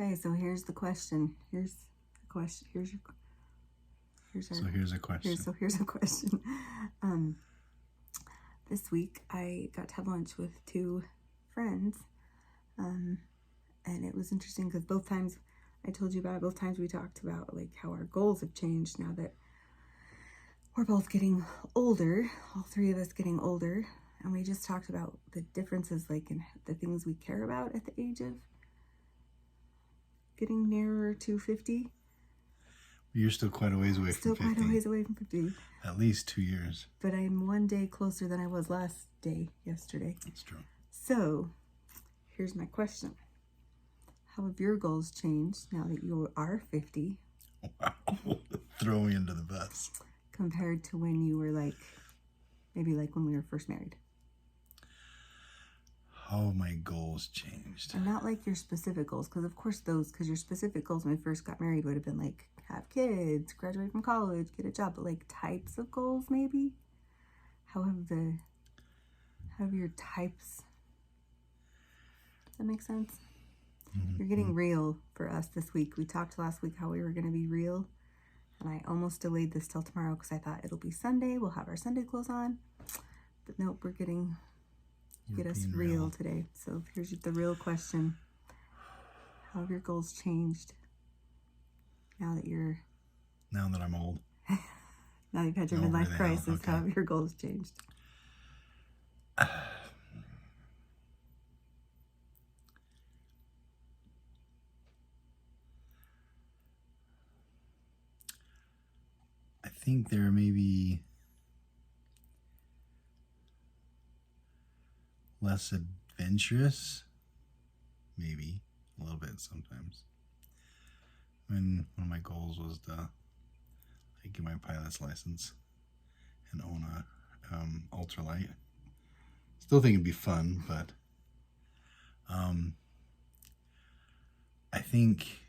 Okay, so here's the question. Here's the question. Here's a question. Here's a question. This week I got to have lunch with two friends, and it was interesting because both times I told you about it, both times we talked about like how our goals have changed now that we're both getting older, all three of us getting older, and we just talked about the differences like in the things we care about at the age of getting nearer to 50. You're still quite a ways away from 50. Still quite a ways away from 50. At least 2 years. But I'm one day closer than I was yesterday. That's true. So, here's my question. How have your goals changed now that you are 50? Wow. Throw me under the bus. Compared to when you were maybe when we were first married. How my goals changed. And not like your specific goals, because of course because your specific goals when we first got married would have been like have kids, graduate from college, get a job, but like types of goals maybe? How have your types, does that make sense? Mm-hmm. You're getting real for us this week. We talked last week how we were going to be real, and I almost delayed this till tomorrow because I thought it'll be Sunday, we'll have our Sunday clothes on, but nope, we're getting get us real today. So here's the real question. How have your goals changed now that I'm old? Now you've had your midlife crisis, okay. How have your goals changed? I think there may be less adventurous, maybe a little bit sometimes. When one of my goals was to get my pilot's license and own a ultralight. Still think it'd be fun, but I think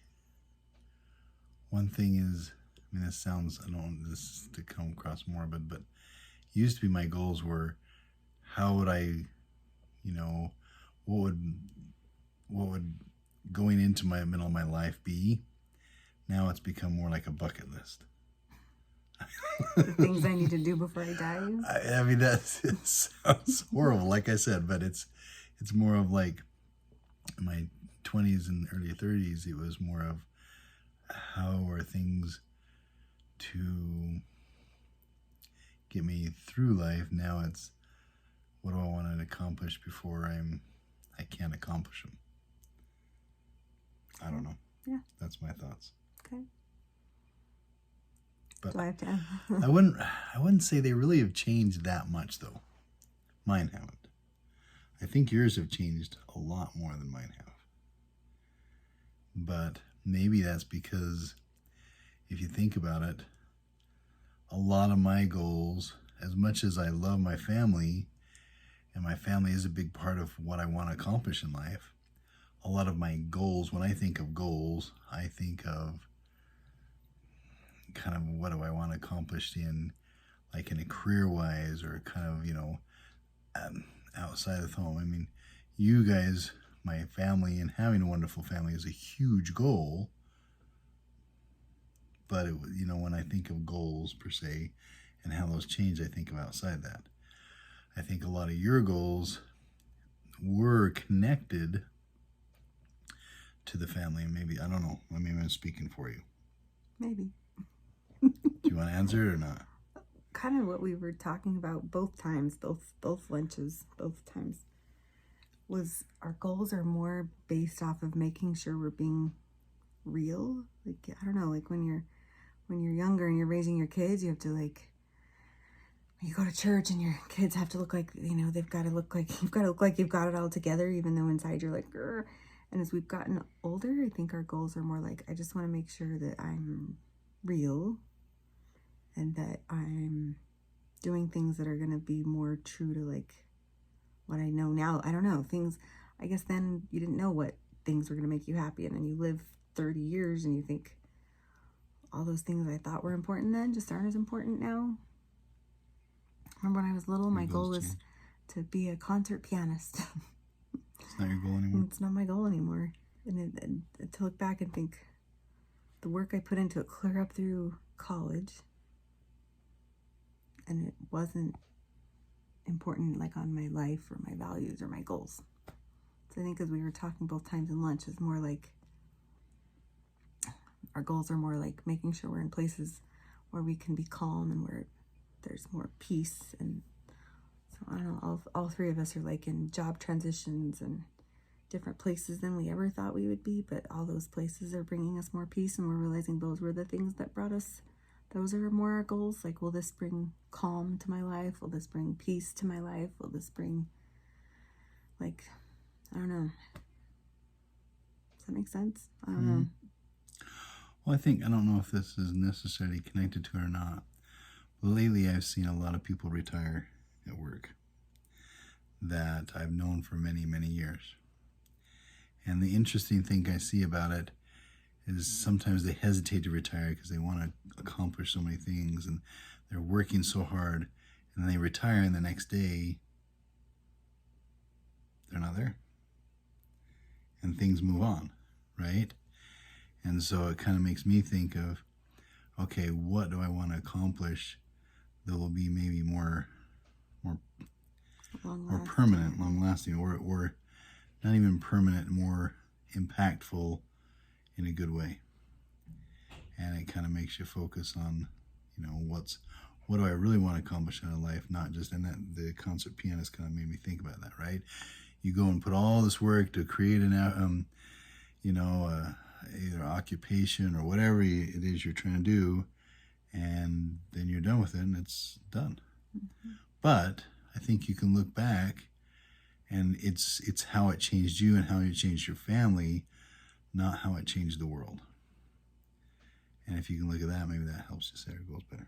one thing is, this sounds, I don't want this to come across morbid, but used to be my goals were how would I, what would going into my middle of my life be? Now it's become more like a bucket list. The things I need to do before I die. It sounds horrible, like I said, but it's more of like in my 20s and early 30s. It was more of how are things to get me through life. Now it's what do I want to accomplish before I can't accomplish them. I don't know. Yeah, that's my thoughts. Okay. But do I have to? I wouldn't say they really have changed that much, though. Mine haven't. I think yours have changed a lot more than mine have. But maybe that's because if you think about it, a lot of my goals, as much as I love my family, and my family is a big part of what I want to accomplish in life, a lot of my goals, when I think of goals, I think of kind of what do I want to accomplish in a career-wise or kind of, outside of home. You guys, my family, and having a wonderful family is a huge goal. But, when I think of goals per se and how those change, I think of outside that. I think a lot of your goals were connected to the family. Maybe, I don't know. I'm speaking for you. Maybe. Do you want to answer it or not? Kind of what we were talking about both times, both lunches, both times, was our goals are more based off of making sure we're being real. I don't know, when you're younger and you're raising your kids, you have to you go to church and your kids have to look like, they've got to look like, you've got to look like you've got it all together, even though inside you're like, grr. And as we've gotten older, I think our goals are more I just want to make sure that I'm real and that I'm doing things that are going to be more true to what I know now. I don't know, things, I guess then you didn't know what things were going to make you happy. And then you live 30 years and you think all those things I thought were important then just aren't as important now. Remember when I was little, my goal was to be a concert pianist. It's not your goal anymore? It's not my goal anymore. And to look back and think the work I put into it clear up through college, and it wasn't important like on my life or my values or my goals. So I think as we were talking both times in lunch, it's more like our goals are more like making sure we're in places where we can be calm and where there's more peace. And so I don't know, all three of us are like in job transitions and different places than we ever thought we would be, but all those places are bringing us more peace, and we're realizing those were the things that brought us, those are more our goals. Like, will this bring calm to my life? Will this bring peace to my life? Will this bring, like, I don't know. Does that make sense? I don't know. Well, I don't know if this is necessarily connected to it or not, but lately I've seen a lot of people retire at work that I've known for many, many years. And the interesting thing I see about it is sometimes they hesitate to retire because they want to accomplish so many things and they're working so hard, and then they retire, and the next day they're not there and things move on, right? And so it kind of makes me think of, okay, what do I want to accomplish that will be maybe more permanent, long lasting, or not even permanent, more impactful in a good way. And it kind of makes you focus on, what do I really want to accomplish in life, not just, and that the concert pianist kind of made me think about that, right? You go and put all this work to create an, either occupation or whatever it is you're trying to do, and then you're done with it and it's done. Mm-hmm. But I think you can look back, and it's how it changed you and how it changed your family, not how it changed the world. And if you can look at that, maybe that helps you set your goals better.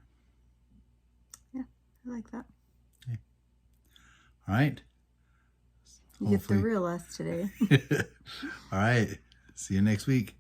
Yeah, I like that. Okay. All right. You get the real us today. All right. See you next week.